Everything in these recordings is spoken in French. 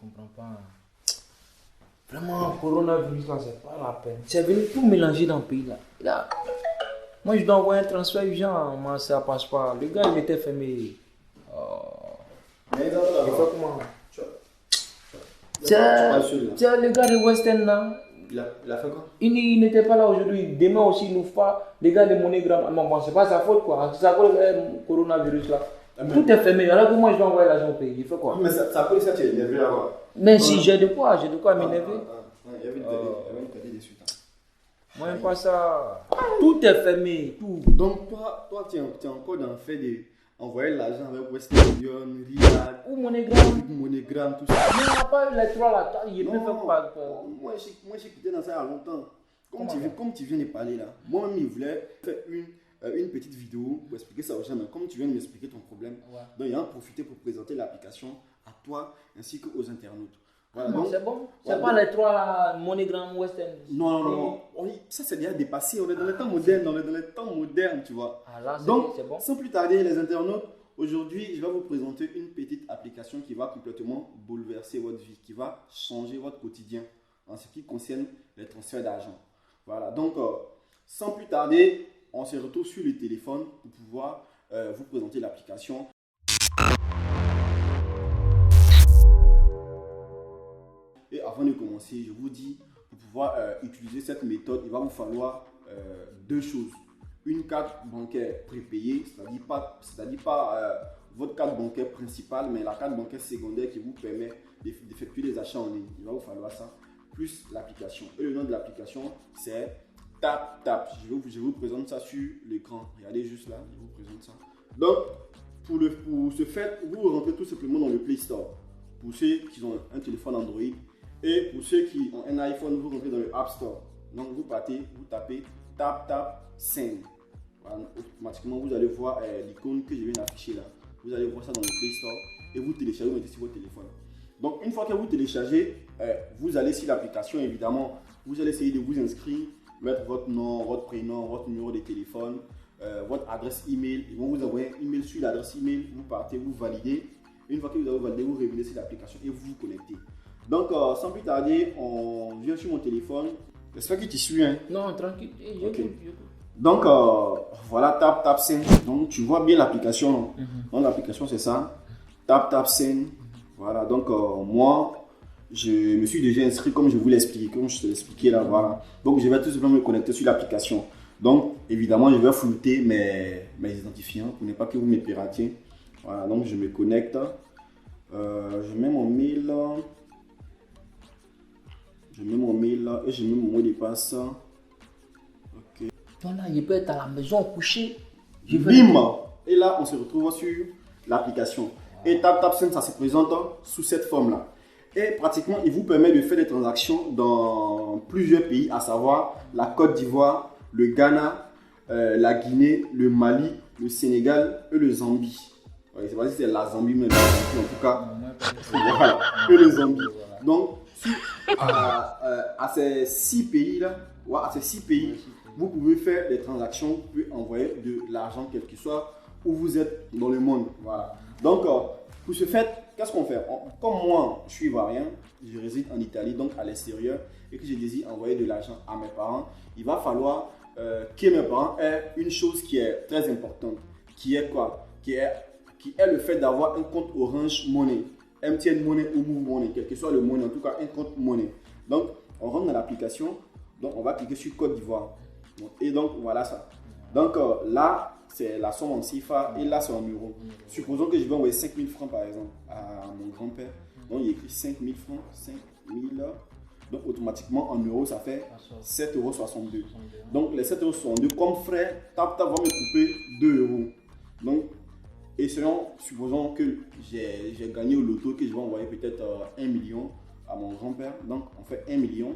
comprends pas. Vraiment, coronavirus là, c'est pas la peine. C'est venu tout mélanger dans le pays là. Moi, je dois envoyer un transfert urgent, moi, ça passe pas. Le gars, il était fermé. Mais Il fait comment? Tu parles sur lui, là. C'est le gars de Western là. Il a fait quoi? Il n'était pas là aujourd'hui. Demain aussi, il nous pas. Les gars de MoneyGram. Bon, c'est pas sa faute quoi. C'est à cause du coronavirus là. Tout est fermé. Alors que moi, je dois envoyer l'argent au pays. Il fait quoi? Mais ça a ça, tu es énervé là-bas. Mais si j'ai de quoi m'énerver. Il y avait une télé dessus. Moi, j'aime pas ça. Tout est fermé. Tout. Donc, toi tu es encore dans le fait d'envoyer l'argent avec Western Union, Riyad, Ou MoneyGram. MoneyGram, tout ça. Mais on n'a pas eu les trois là. Il ne peut pas. Moi, j'ai quitté dans ça il y a longtemps. Comme tu viens de parler là, moi-même, il voulait faire une petite vidéo pour expliquer ça aux gens. Mais comme tu viens de m'expliquer ton problème, donc il a profité pour présenter l'application à toi ainsi qu'aux internautes. Voilà, donc, c'est bon. C'est pas les trois là, MoneyGram, Western. Non. Ça, c'est déjà dépassé. On est dans les temps modernes, tu vois. Là, donc, c'est bon. sans plus tarder, les internautes, aujourd'hui, je vais vous présenter une petite application qui va complètement bouleverser votre vie, qui va changer votre quotidien en ce qui concerne les transferts d'argent. Voilà, donc, sans plus tarder, on se retrouve sur le téléphone pour pouvoir vous présenter l'application. Et avant de commencer, je vous dis, pour pouvoir utiliser cette méthode, il va vous falloir deux choses. Une carte bancaire prépayée, c'est-à-dire pas votre carte bancaire principale, mais la carte bancaire secondaire qui vous permet d'effectuer des achats en ligne. Il va vous falloir ça, plus l'application. Et le nom de l'application, c'est TapTap. Je vous présente ça sur l'écran. Regardez juste là, je vous présente ça. Donc, pour ce faire, vous rentrez tout simplement dans le Play Store. Pour ceux qui ont un téléphone Android. Et pour ceux qui ont un iPhone, vous rentrez dans le App Store. Donc vous tapez TapTapSend. Voilà, automatiquement, vous allez voir l'icône que je viens d'afficher là. Vous allez voir ça dans le Play Store et vous téléchargez, vous mettez sur votre téléphone. Donc une fois que vous téléchargez, vous allez sur l'application, évidemment, vous allez essayer de vous inscrire, mettre votre nom, votre prénom, votre numéro de téléphone, votre adresse email. Ils vont vous envoyer un email sur l'adresse email, vous partez, vous validez. Une fois que vous avez validé, vous revenez sur l'application et vous vous connectez. Donc, sans plus tarder, on vient sur mon téléphone. J'espère que tu suis. Hein? Non, tranquille. Okay. Donc, voilà, TapTapSend. Donc, tu vois bien l'application. Non? Donc, l'application, c'est ça. TapTapSend. Voilà, donc, moi, je me suis déjà inscrit comme je vous l'ai expliqué, comme je te l'ai expliqué là. Voilà. Donc, je vais tout simplement me connecter sur l'application. Donc, évidemment, je vais flouter mes identifiants pour ne pas que vous me piratiez. Voilà, donc, je me connecte. Je mets mon mail là. Je mets mon mail là et je mets mon mot de passe. Ok. Donc là, il peut être à la maison couché. Bim! Et là, on se retrouve sur l'application. Et TapTapSend, ça se présente sous cette forme-là. Et pratiquement, il vous permet de faire des transactions dans plusieurs pays, à savoir la Côte d'Ivoire, le Ghana, la Guinée, le Mali, le Sénégal et le Zambie. Ouais, c'est pas si c'est la Zambie, mais le Zambie en tout cas. Voilà, et le Zambie. Donc, à ces 6 pays-là, vous pouvez faire des transactions, vous pouvez envoyer de l'argent, quel que soit où vous êtes dans le monde. Voilà. Donc, pour ce fait, qu'est-ce qu'on fait? Comme moi, je suis ivoirien, je réside en Italie, donc à l'extérieur, et que je désire envoyer de l'argent à mes parents, il va falloir que mes parents aient une chose qui est très importante, qui est quoi? Qui est le fait d'avoir un compte Orange Money. MTN Money ou Move Money, quel que soit le money, en tout cas un compte money. Donc, on rentre dans l'application, donc on va cliquer sur Côte d'Ivoire. Et donc, voilà ça. Donc, là, c'est la somme en CFA et là, c'est en euros. Supposons que je vais envoyer 5 000 francs par exemple à mon grand-père. Donc, il écrit 5 000 francs, 5 000. Donc, automatiquement, en euros, ça fait 7,62 €. Donc, les 7,62 €, comme frais, TapTap va me couper 2 €. Donc, et supposons que j'ai gagné au loto, que je vais envoyer peut-être 1 million à mon grand-père. Donc, on fait 1 million.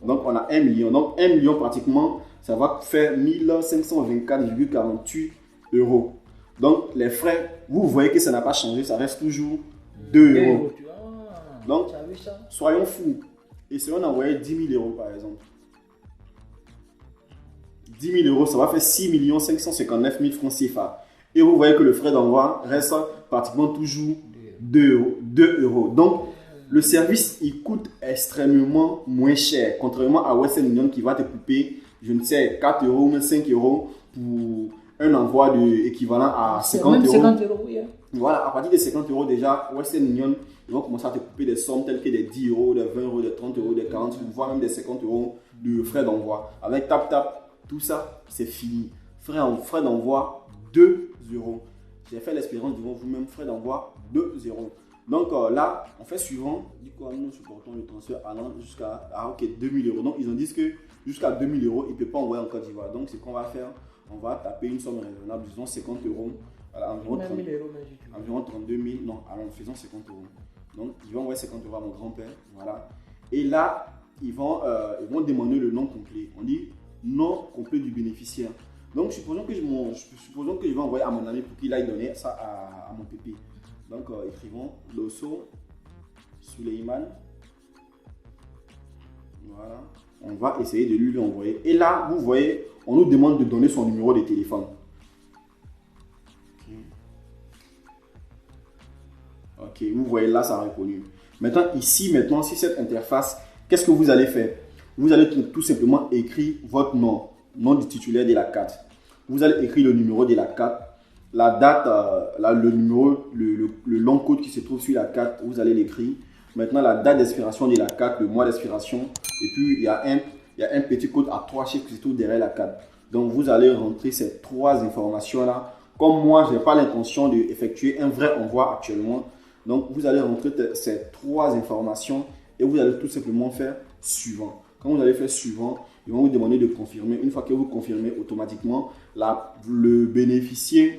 Donc, on a 1 million. Donc, 1 million pratiquement, ça va faire 1524,48 €. Donc, les frais, vous voyez que ça n'a pas changé, ça reste toujours 2 €. Donc, soyons fous. Et si on envoyait 10 000 € par exemple, 10 000 €, ça va faire 6 559 000 francs CFA. Et vous voyez que le frais d'envoi reste pratiquement toujours 2 euros. Donc, le service, il coûte extrêmement moins cher. Contrairement à Western Union qui va te couper, je ne sais, 4 euros ou même 5 euros pour un envoi équivalent à 50 même euros. 50 euros, oui. Voilà, à partir de 50 euros déjà, Western Union, ils vont commencer à te couper des sommes telles que des 10 euros, des 20 euros, des 30 euros, des 40, voire même des 50 euros de frais d'envoi. Avec TapTap, tout ça, c'est fini. Frais d'envoi, 2 euros. J'ai fait l'expérience devant vous-même, frais d'envoi, 2 euros. Donc là, on fait suivant. Du coup, nous supportons le transfert allant jusqu'à 2000 euros. Donc, ils ont dit que jusqu'à 2000 euros, ils ne peuvent pas envoyer en Côte d'Ivoire. Donc, ce qu'on va faire, on va taper une somme raisonnable, disons 50 euros. Voilà, environ 32 000. Non, alors faisons 50 euros. Donc, ils vont envoyer 50 euros à mon grand-père. Voilà. Et là, ils vont demander le nom complet. On dit nom complet du bénéficiaire. Donc, supposons que je vais envoyer à mon ami pour qu'il aille donner ça à mon pépé. Donc, écrivons Dosso Suleiman. Voilà. On va essayer de lui envoyer. Et là, vous voyez, on nous demande de donner son numéro de téléphone. Ok, vous voyez là, ça a reconnu. Maintenant, ici, si cette interface, qu'est-ce que vous allez faire? Vous allez tout simplement écrire votre nom du titulaire de la carte. Vous allez écrire le numéro de la carte, la date, le numéro, le long code qui se trouve sur la carte, vous allez l'écrire. Maintenant, la date d'expiration de la carte, le mois d'expiration, et puis il y a un petit code à 3 chiffres qui se trouve derrière la carte. Donc, vous allez rentrer ces 3 informations-là. Comme moi, je n'ai pas l'intention d'effectuer un vrai envoi actuellement. Donc, vous allez rentrer ces 3 informations et vous allez tout simplement faire suivant. Quand vous allez faire suivant, ils vont vous demander de confirmer. Une fois que vous confirmez, automatiquement, le bénéficiaire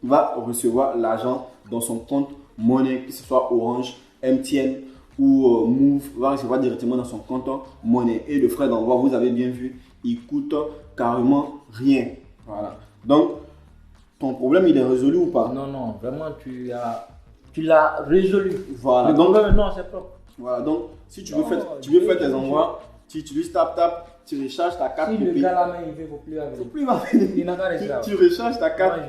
va recevoir l'argent dans son compte monnaie, que ce soit Orange, MTN ou Move, va recevoir directement dans son compte monnaie. Et le frais d'envoi, vous avez bien vu, il coûte carrément rien. Voilà. Donc, ton problème, il est résolu ou pas? Non, vraiment, tu l'as résolu. Voilà. Donc, non, c'est propre. Voilà, donc, si tu veux faire tes envois, tu utilises TapTap, tu recharges ta carte. Si le gars là, il ne veut plus avec. Il ne faut plus avec. Il n'a qu'à rester. Tu recharges ta carte.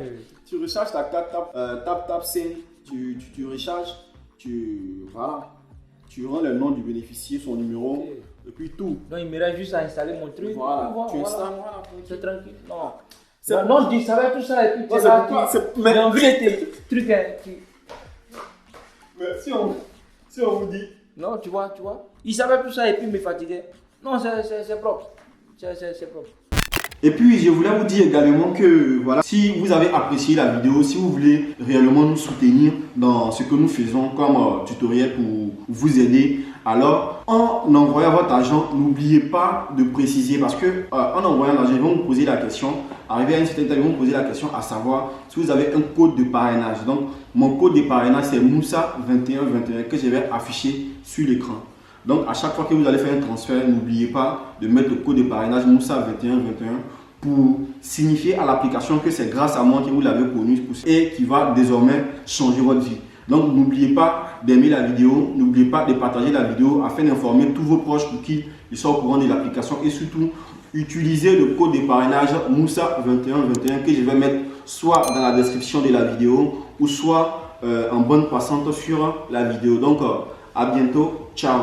Tu recharges ta carte TapTap Send. Tu recharges. Voilà. Tu rends le nom du bénéficiaire, son numéro, okay. Et puis tout. Donc, il me reste juste à installer mon truc. Voilà. Tu installes, voilà. C'est tranquille. Non, je savais tout ça et puis tu es là. Mais en vérité, truc. Mais si on vous dit. Non, tu vois. Il savait tout ça et puis il me fatiguait. Non, c'est propre. C'est propre. Et puis, je voulais vous dire également que voilà, si vous avez apprécié la vidéo, si vous voulez réellement nous soutenir dans ce que nous faisons comme tutoriel pour vous aider, alors en envoyant votre argent, n'oubliez pas de préciser parce que en envoyant l'argent, ils vont vous poser la question. Arrivé à une certaine taille, ils vont vous poser la question à savoir si vous avez un code de parrainage. Donc, mon code de parrainage, c'est Moussa2121 que je vais afficher sur l'écran. Donc, à chaque fois que vous allez faire un transfert, n'oubliez pas de mettre le code de parrainage Moussa2121 pour signifier à l'application que c'est grâce à moi que vous l'avez connu et qui va désormais changer votre vie. Donc, n'oubliez pas d'aimer la vidéo, n'oubliez pas de partager la vidéo afin d'informer tous vos proches pour qu'ils soient au courant de l'application et surtout, utilisez le code de parrainage Moussa2121 que je vais mettre soit dans la description de la vidéo ou soit en bande passante sur la vidéo. Donc, à bientôt. Ciao.